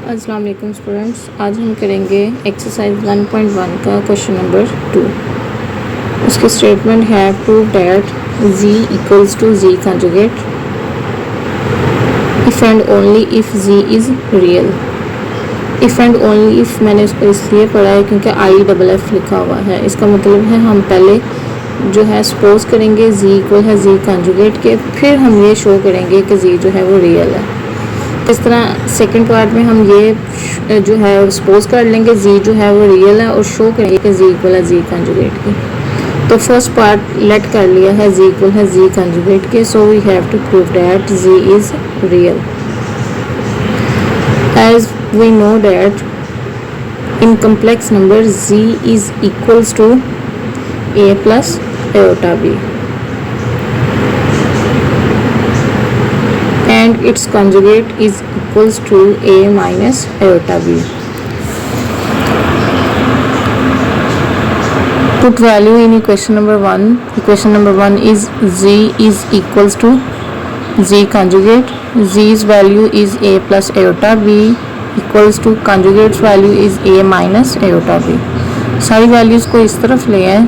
अस्सलाम वालेकुम स्टूडेंट्स, आज हम करेंगे एक्सरसाइज 1.1 का क्वेश्चन नंबर 2। उसकी स्टेटमेंट है prove that z equals to z conjugate if and only if z is real. If and only if मैंने उसको इसलिए पढ़ा है क्योंकि IFF लिखा हुआ है। इसका मतलब है हम पहले जो है सपोज करेंगे z इक्वल है z कंजुगेट के, फिर हम ये शो करेंगे कि z जो है वो रियल है। इस तरह सेकंड पार्ट में हम ये जो है सपोज कर लेंगे z जो है वो रियल है और शो करेंगे कि z इक्वल है z कंजुगेट की। तो फर्स्ट पार्ट लेट कर लिया है z इक्वल है z कंजुगेट के, so we have to prove that z is real. As we know that in complex number z is equals to a plus iota b and its conjugate is equals to a minus iota b. Put value in equation number 1. Equation number 1 is z is equals to z conjugate. Z's value is a plus iota b equals to conjugate's value is a minus iota b. सारी values को इस तरफ ले आए,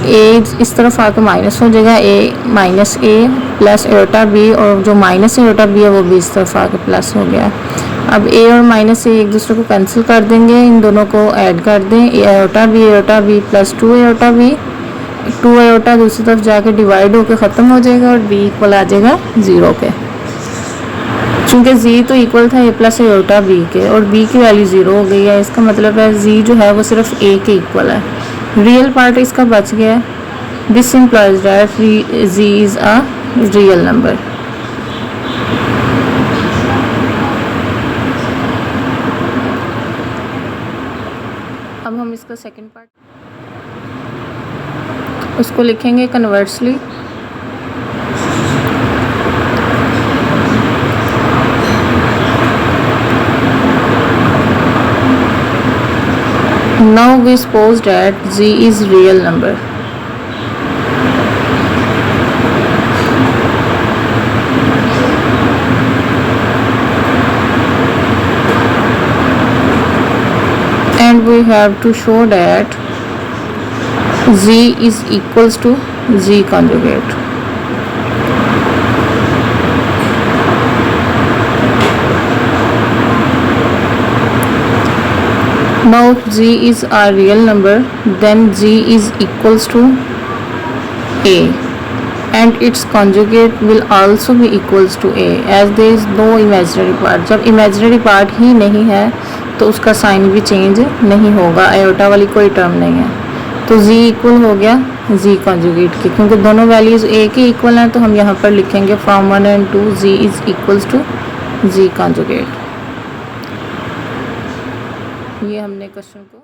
a इस तरफ आकर minus हो जाएगा, a minus A plus iota B, और जो माइनस एटा बी है वो भी इस तरफ आकर प्लस हो गया। अब a और माइनस ए एक दूसरे को कैंसिल कर देंगे, इन दोनों को ऐड कर दें, एटा बी प्लस 2 एटा बी, 2 एटा दूसरी तरफ जाके डिवाइड होकर ख़त्म हो जाएगा और b इक्वल आ जाएगा 0 के। चूँकि z तो इक्वल था a प्लस एटा बी के और b की वैल्यू 0 हो गई है, इसका मतलब है z जो है वो सिर्फ a के इक्वल है। रियल पार्ट इसका बच गया। This implies that z is a real number. अब हम इसका सेकंड पार्ट उसको लिखेंगे conversely. Now we suppose that z is real number. And we have to show that z is equals to z conjugate. Now if z is a real number, then z is equals to a and its conjugate will also be equals to a as there is no imaginary part. जब imaginary part ही नहीं है तो उसका sign भी change नहीं होगा, iota वाली कोई टर्म नहीं है। तो z इक्वल हो गया z कंजुगेट की, क्योंकि दोनों वैल्यूज़ a के इक्वल हैं तो हम यहाँ पर लिखेंगे from 1 and 2 z is equals to z conjugate. ये हमने क्वेश्चन को